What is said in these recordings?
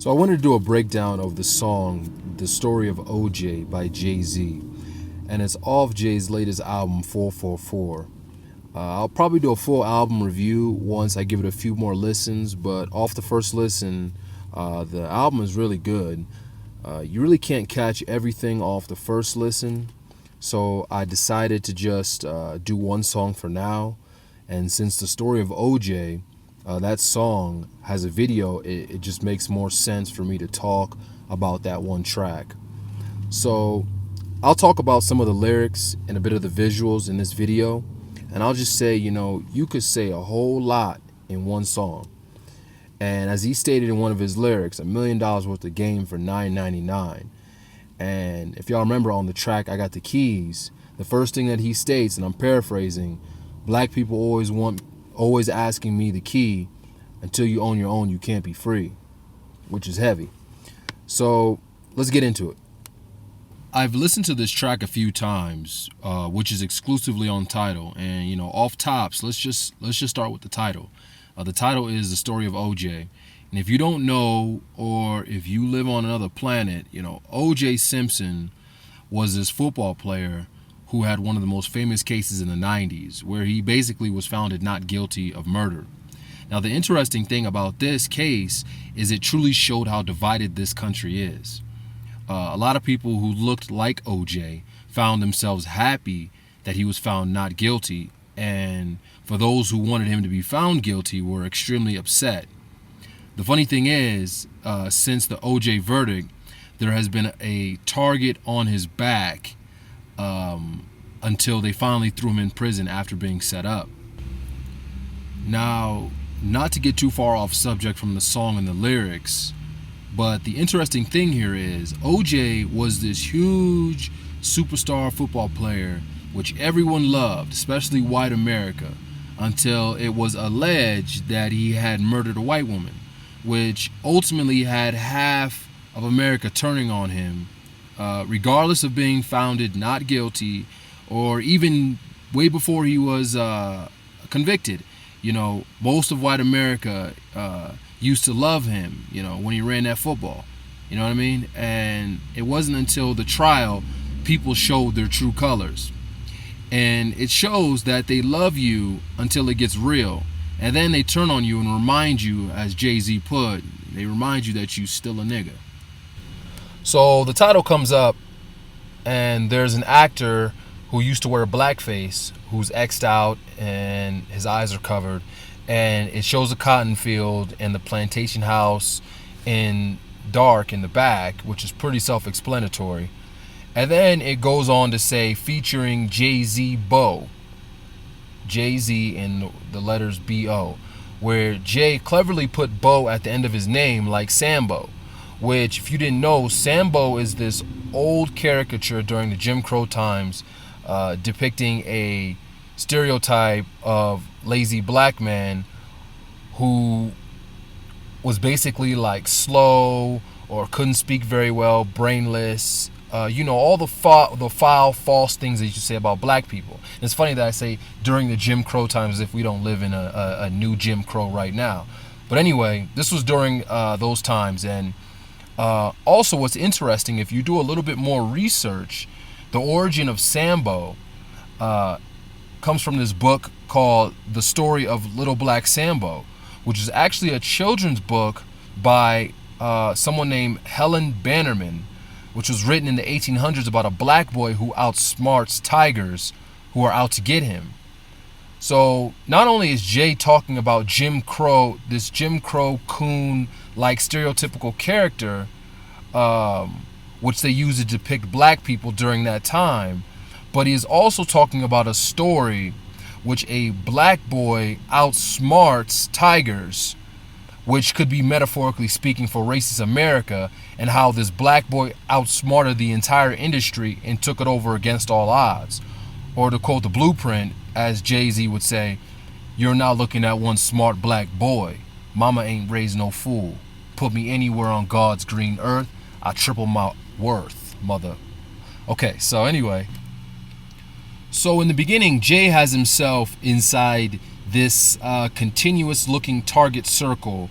So I wanted to do a breakdown of the song The Story of O.J. by Jay-Z. And it's off Jay's latest album, 444. I'll probably do a full album review once I give it a few more listens, but off the first listen, the album is really good. You really can't catch everything off the first listen, so I decided to just do one song for now. And since The Story of O.J., that song has a video, it just makes more sense for me to talk about that one track. So I'll talk about some of the lyrics and a bit of the visuals in this video, and I'll just say, you could say a whole lot in one song. And as he stated in one of his lyrics, $1 million worth of game for $9.99. And if y'all remember on the track, I Got the Keys, the first thing that he states, and I'm paraphrasing, black people always asking me the key, until you own your own, you can't be free, which is heavy. So let's get into it. I've listened to this track a few times, which is exclusively on Tidal, and off tops, let's just start with the title. The title is The Story of O.J. And if you don't know, or if you live on another planet, O.J. Simpson was this football player who had one of the most famous cases in the 90s, where he basically was found not guilty of murder. Now, the interesting thing about this case is it truly showed how divided this country is. A lot of people who looked like O.J. found themselves happy that he was found not guilty, and for those who wanted him to be found guilty were extremely upset. The funny thing is, since the O.J. verdict, there has been a target on his back until they finally threw him in prison after being set up. Now, not to get too far off subject from the song and the lyrics, but the interesting thing here is O.J. was this huge superstar football player which everyone loved, especially white America, until it was alleged that he had murdered a white woman, which ultimately had half of America turning on him, regardless of being found not guilty, or even way before he was convicted. Most of white America used to love him, when he ran that football. You know what I mean? And it wasn't until the trial people showed their true colors. And it shows that they love you until it gets real. And then they turn on you and remind you, as Jay-Z put, they remind you that you still a nigga. So the title comes up, and there's an actor who used to wear blackface, who's X'd out and his eyes are covered. And it shows a cotton field and the plantation house in dark in the back, which is pretty self-explanatory. And then it goes on to say, featuring Jay-Z Bo. Jay-Z in the letters B-O, where Jay cleverly put Bo at the end of his name like Sambo, which, if you didn't know, Sambo is this old caricature during the Jim Crow times, depicting a stereotype of lazy black man who was basically like slow or couldn't speak very well, brainless, all the foul, false things that you say about black people. And it's funny that I say during the Jim Crow times as if we don't live in a new Jim Crow right now. But anyway, this was during those times. And also what's interesting, if you do a little bit more research, the origin of Sambo comes from this book called The Story of Little Black Sambo, which is actually a children's book by someone named Helen Bannerman, which was written in the 1800s about a black boy who outsmarts tigers who are out to get him. So not only is Jay talking about Jim Crow, this Jim Crow coon-like stereotypical character, which they used to depict black people during that time, but he is also talking about a story which a black boy outsmarts tigers, which could be metaphorically speaking for racist America, and how this black boy outsmarted the entire industry and took it over against all odds. Or to quote the Blueprint, as Jay-Z would say, "You're now looking at one smart black boy. Mama ain't raised no fool. Put me anywhere on God's green earth, I triple my worth, mother." Okay, so anyway. So in the beginning, Jay has himself inside this continuous looking target circle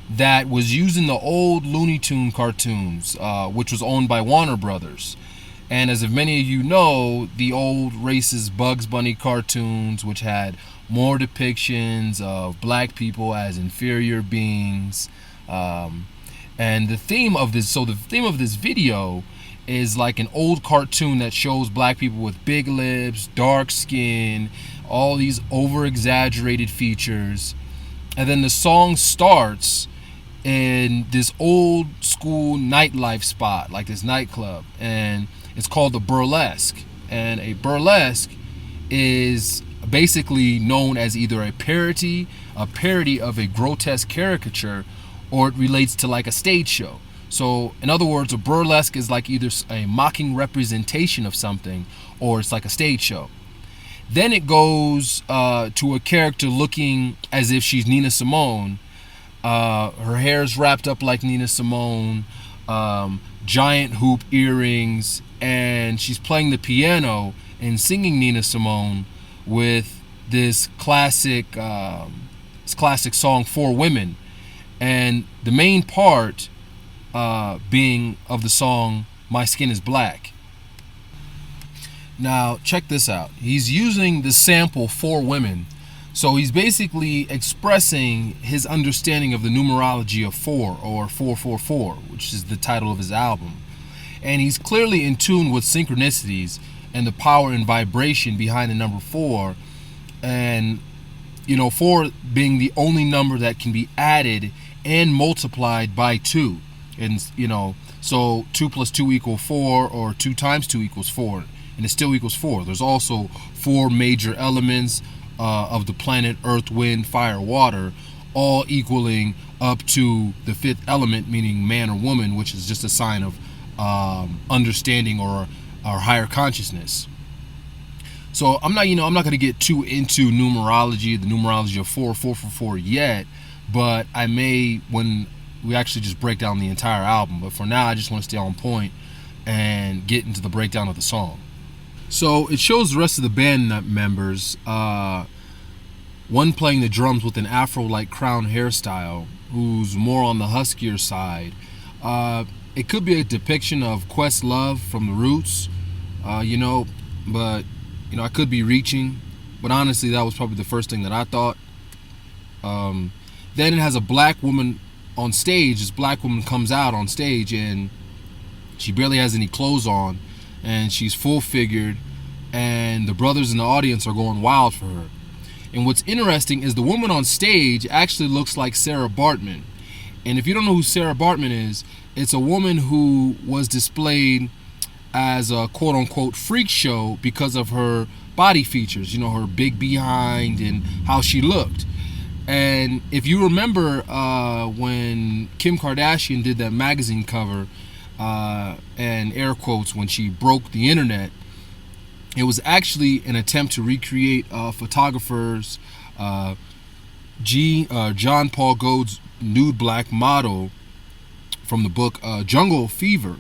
that was using the old Looney Tune cartoons, which was owned by Warner Brothers. And as many of you know, the old racist Bugs Bunny cartoons, which had more depictions of black people as inferior beings. And the theme of this video is like an old cartoon that shows black people with big lips, dark skin, all these over exaggerated features. And then the song starts in this old school nightlife spot, like this nightclub, and it's called the Burlesque. And a burlesque is basically known as either a parody of a grotesque caricature, or it relates to like a stage show. So in other words, a burlesque is like either a mocking representation of something, or it's like a stage show. Then it goes to a character looking as if she's Nina Simone. Her hair's wrapped up like Nina Simone, giant hoop earrings, and she's playing the piano and singing Nina Simone with this classic song For Women. And the main part being of the song My Skin is Black. Now check this out. He's using the sample For Women. So he's basically expressing his understanding of the numerology of 4, or 444, which is the title of his album. And he's clearly in tune with synchronicities and the power and vibration behind the number 4. And, 4 being the only number that can be added and multiplied by 2. And, so 2 plus 2 equals 4, or 2 times 2 equals 4. And it still equals 4. There's also 4 major elements of the planet Earth, Wind, Fire, Water, all equaling up to the 5th element, meaning man or woman, which is just a sign of understanding or higher consciousness. So I'm not going to get too into numerology, the numerology of 444 yet, but I may when we actually just break down the entire album. But for now, I just want to stay on point and get into the breakdown of the song. So it shows the rest of the band members, one playing the drums with an afro-like crown hairstyle, who's more on the huskier side. It could be a depiction of Questlove from The Roots, but I could be reaching. But honestly, that was probably the first thing that I thought. Then it has a black woman on stage. This black woman comes out on stage, and she barely has any clothes on, and she's full-figured, and the brothers in the audience are going wild for her. And what's interesting is the woman on stage actually looks like Sarah Bartman. And if you don't know who Sarah Bartman is, it's a woman who was displayed as a quote-unquote freak show because of her body features, her big behind and how she looked. And if you remember when Kim Kardashian did that magazine cover, and air quotes, when she broke the internet, it was actually an attempt to recreate photographers John Paul Gold's nude black model from the book Jungle Fever.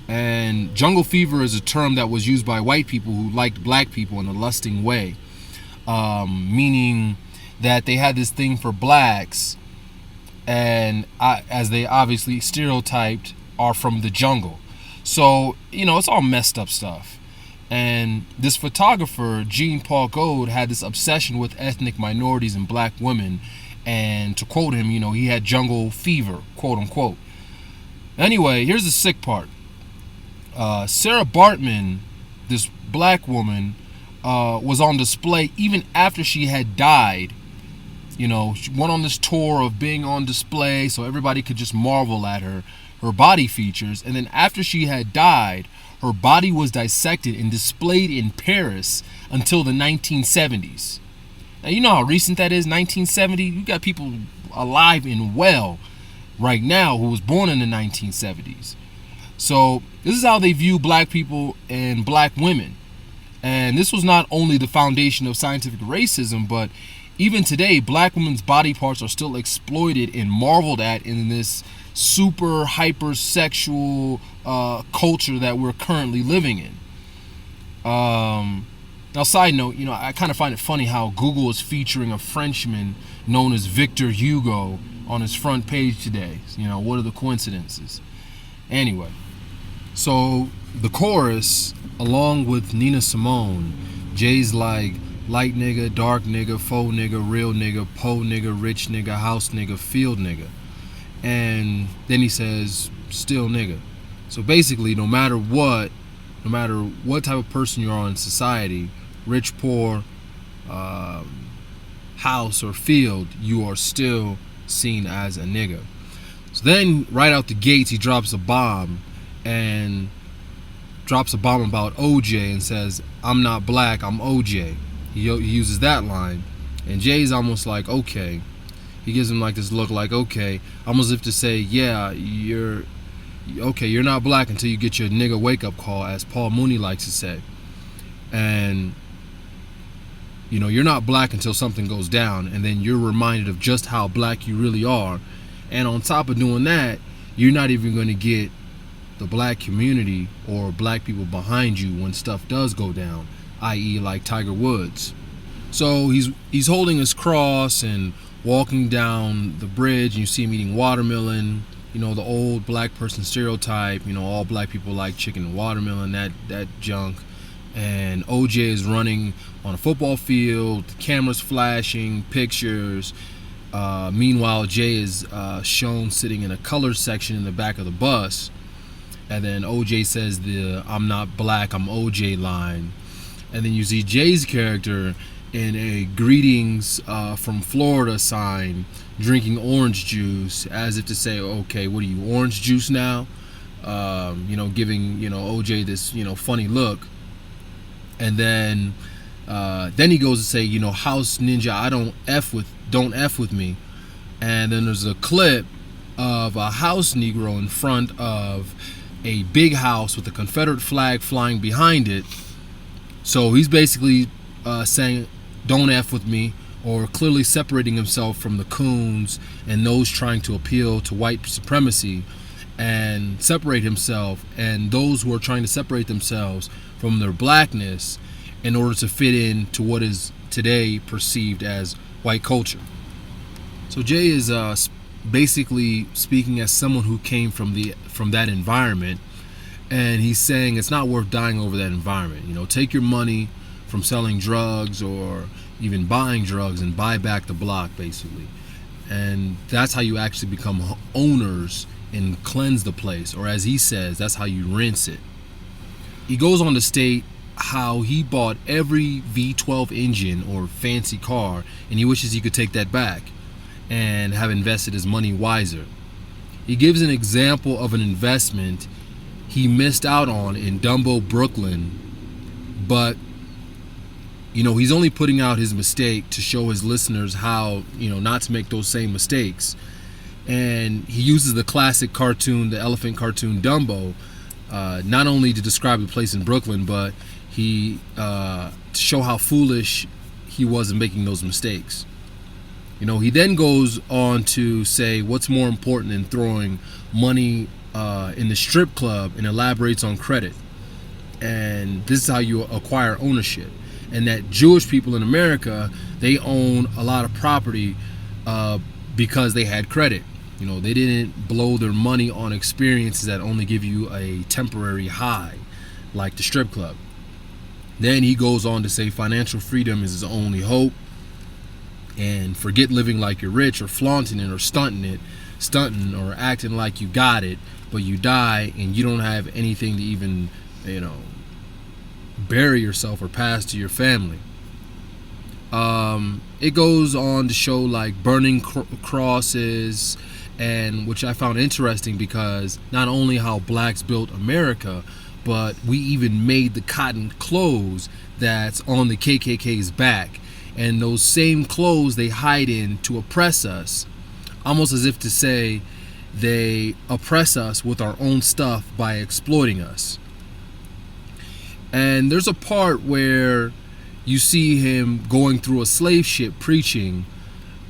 And jungle fever is a term that was used by white people who liked black people in a lusting way, meaning that they had this thing for blacks, and as they obviously stereotyped, are from the jungle. So, it's all messed up stuff. And this photographer, Jean Paul Gold, had this obsession with ethnic minorities and black women. And to quote him, he had jungle fever, quote unquote. Anyway, here's the sick part. Sarah Bartman, this black woman, was on display even after she had died. She went on this tour of being on display so everybody could just marvel at her body features. And then after she had died, her body was dissected and displayed in Paris until the 1970s. Now, you know how recent that is, 1970? You got people alive and well right now who was born in the 1970s. So this is how they view black people and black women. And this was not only the foundation of scientific racism, but even today, black women's body parts are still exploited and marveled at in this super hypersexual culture that we're currently living in. Now, side note, I kind of find it funny how Google is featuring a Frenchman known as Victor Hugo on his front page today. What are the coincidences? Anyway, so the chorus, along with Nina Simone, Jay's like light nigga, dark nigga, faux nigga, real nigga, po nigga, rich nigga, house nigga, field nigga. And then he says, still nigga. So basically, no matter what type of person you are in society, rich, poor, house or field, you are still seen as a nigga. So then, right out the gates, he drops a bomb about O.J. and says, I'm not black, I'm O.J. He uses that line, and Jay's almost like, okay. He gives him like this look like, okay, almost as if to say, yeah, you're not black until you get your nigga wake up call, as Paul Mooney likes to say. And you're not black until something goes down, and then you're reminded of just how black you really are. And on top of doing that, you're not even going to get the black community or black people behind you when stuff does go down, i.e. like Tiger Woods. So he's holding his cross and walking down the bridge, and you see him eating watermelon. The old black person stereotype, all black people like chicken and watermelon, that junk. And O.J. is running on a football field, the camera's flashing, pictures. Meanwhile, Jay is shown sitting in a colored section in the back of the bus. And then O.J. says the I'm not black, I'm O.J. line. And then you see Jay's character in a greetings from Florida sign, drinking orange juice, as if to say, okay, what are you, orange juice now? Giving O.J. this funny look. And then he goes to say, house ninja, I don't F with me. And then there's a clip of a house Negro in front of a big house with a Confederate flag flying behind it. So he's basically saying, don't F with me, or clearly separating himself from the coons and those trying to appeal to white supremacy and separate himself, and those who are trying to separate themselves from their blackness in order to fit in to what is today perceived as white culture. So Jay is basically speaking as someone who came from that environment, and he's saying it's not worth dying over that environment. Take your money from selling drugs or even buying drugs and buy back the block, basically. And that's how you actually become owners and cleanse the place, or as he says, that's how you rinse it. He goes on to state how he bought every V12 engine or fancy car, and he wishes he could take that back and have invested his money wiser. He gives an example of an investment he missed out on in Dumbo, Brooklyn, but he's only putting out his mistake to show his listeners how, not to make those same mistakes. And he uses the classic cartoon, the elephant cartoon Dumbo, not only to describe the place in Brooklyn, but to show how foolish he was in making those mistakes. He then goes on to say what's more important than throwing money in the strip club, and elaborates on credit. And this is how you acquire ownership. And that Jewish people in America, they own a lot of property because they had credit. They didn't blow their money on experiences that only give you a temporary high, like the strip club. Then he goes on to say financial freedom is his only hope, and forget living like you're rich or flaunting it or stunting or acting like you got it, but you die and you don't have anything to even, bury yourself or pass to your family. It goes on to show like burning crosses, and which I found interesting because not only how blacks built America, but we even made the cotton clothes that's on the KKK's back, and those same clothes they hide in to oppress us, almost as if to say they oppress us with our own stuff by exploiting us. And there's a part where you see him going through a slave ship preaching,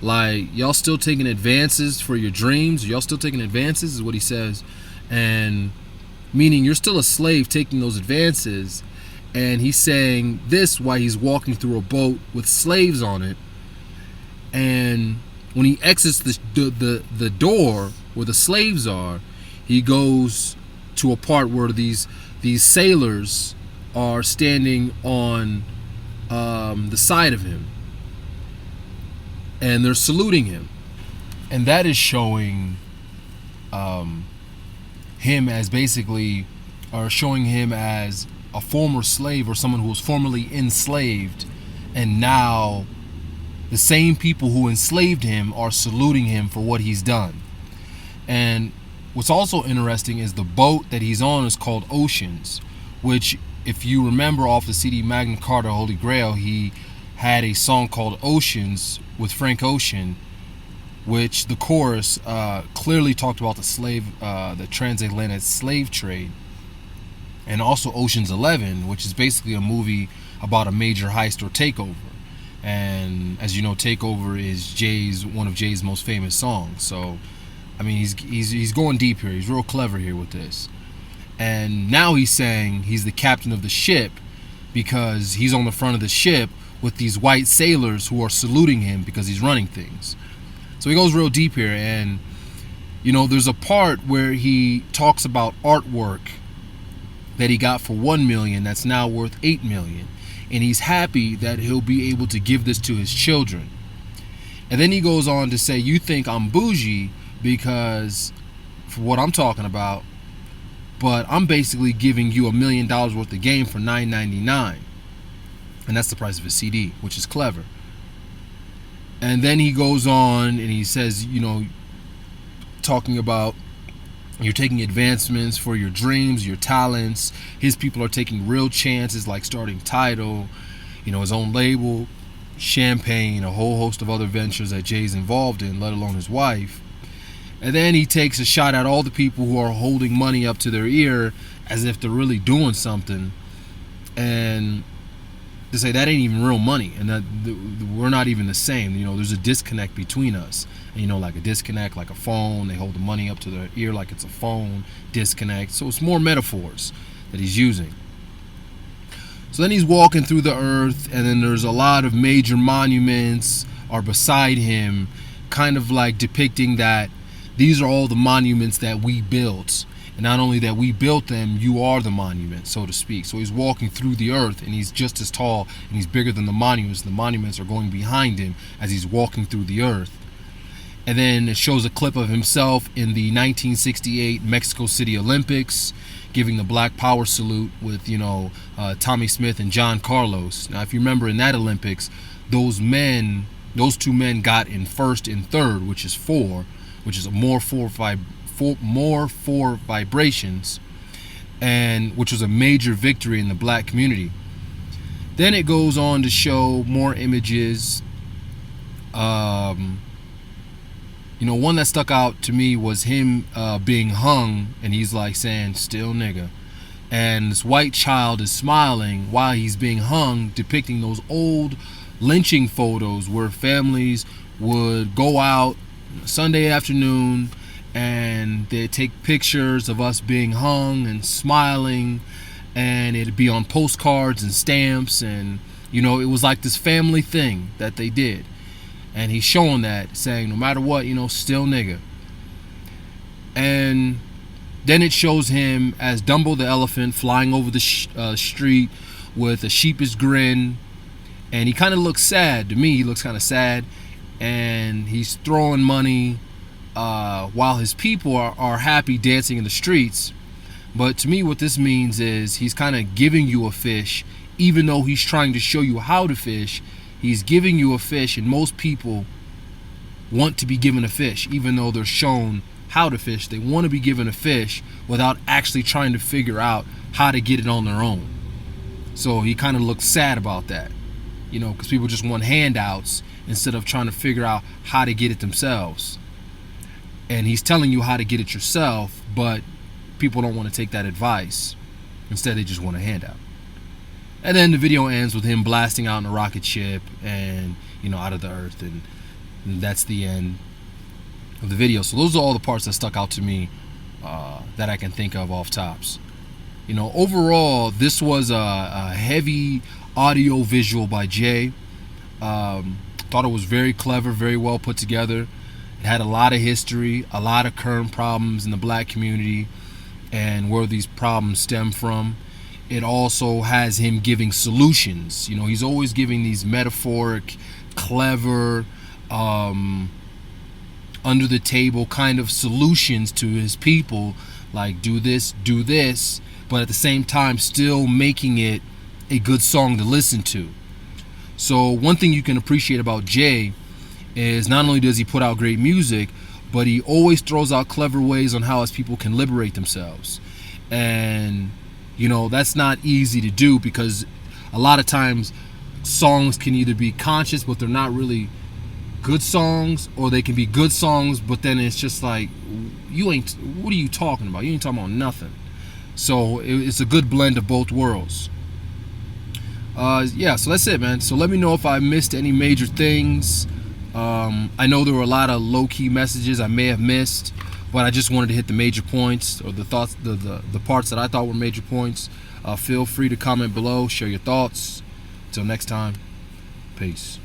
like, y'all still taking advances for your dreams? Y'all still taking advances is what he says. And meaning you're still a slave taking those advances. And he's saying this while he's walking through a boat with slaves on it. And When he exits the door where the slaves are, he goes to a part where these sailors are standing on the side of him, and they're saluting him, and that is showing him as basically, or showing him as a former slave or someone who was formerly enslaved, and now the same people who enslaved him are saluting him for what he's done. And what's also interesting is the boat that he's on is called Oceans, which, if you remember off the CD Magna Carta Holy Grail, he had a song called Oceans with Frank Ocean, which the chorus clearly talked about the transatlantic slave trade. And also Ocean's 11, which is basically a movie about a major heist or takeover. And as you know, Takeover is one of Jay's most famous songs. So, I mean, he's going deep here. He's real clever here with this. And now he's saying he's the captain of the ship because he's on the front of the ship with these white sailors who are saluting him because he's running things. So he goes real deep here. And, you know, there's a part where he talks about artwork that he got for $1 million that's now worth $8 million. And he's happy that he'll be able to give this to his children. And then he goes on to say, you think I'm bougie because for what I'm talking about, but I'm basically giving you $1 million worth of game for $9.99. And that's the price of a CD, which is clever. And then he goes on and he says, you know, talking about you're taking advancements for your dreams, your talents. His people are taking real chances like starting Tidal, you know, his own label, Champagne, a whole host of other ventures that Jay's involved in, let alone his wife. And then he takes a shot at all the people who are holding money up to their ear as if they're really doing something, and to say that ain't even real money, and that we're not even the same. You know, there's a disconnect between us. And, you know, like a disconnect, like a phone, they hold the money up to their ear like it's a phone, disconnect. So it's more metaphors that he's using. So then he's walking through the earth, and then there's a lot of major monuments are beside him, kind of like depicting that these are all the monuments that we built. And not only that we built them, you are the monument, so to speak. So he's walking through the earth, and he's just as tall, and he's bigger than the monuments. The monuments are going behind him as he's walking through the earth. And then it shows a clip of himself in the 1968 Mexico City Olympics, giving the Black Power salute with, you know, Tommy Smith and John Carlos. Now, if you remember in that Olympics, those two men got in first and third, which is more four vibrations, and which was a major victory in the black community. Then it goes on to show more images. You know, one that stuck out to me was him being hung, and he's like saying, "Still nigga." And this white child is smiling while he's being hung, depicting those old lynching photos where families would go out Sunday afternoon and they'd take pictures of us being hung and smiling, and it'd be on postcards and stamps, and, you know, it was like this family thing that they did. And he's showing that, saying, no matter what, you know, still nigga. And then it shows him as Dumbo the elephant flying over the street with a sheepish grin. And he kind of looks sad. To me, he looks kind of sad. And he's throwing money while his people are happy dancing in the streets. But to me, what this means is he's kind of giving you a fish, even though he's trying to show you how to fish. He's giving you a fish, and most people want to be given a fish, even though they're shown how to fish. They want to be given a fish without actually trying to figure out how to get it on their own. So he kind of looks sad about that, you know, because people just want handouts instead of trying to figure out how to get it themselves. And he's telling you how to get it yourself, but people don't want to take that advice. Instead, they just want a handout. And then the video ends with him blasting out in a rocket ship and, you know, out of the earth. And that's the end of the video. So those are all the parts that stuck out to me that I can think of off tops. You know, overall, this was a heavy audio visual by Jay. Thought thought it was very clever, very well put together. It had a lot of history, a lot of current problems in the black community, and where these problems stem from. It also has him giving solutions. You know, he's always giving these metaphoric, clever, under the table kind of solutions to his people, like do this, but at the same time still making it a good song to listen to. So one thing you can appreciate about Jay is not only does he put out great music, but he always throws out clever ways on how his people can liberate themselves. And you know, that's not easy to do, because a lot of times songs can either be conscious but they're not really good songs, or they can be good songs but then it's just like, what are you talking about? You ain't talking about nothing. So it's a good blend of both worlds. Yeah, so that's it, man. So let me know if I missed any major things. I know there were a lot of low-key messages I may have missed, but I just wanted to hit the major points, or the thoughts, the parts that I thought were major points. Feel free to comment below, share your thoughts. Until next time, peace.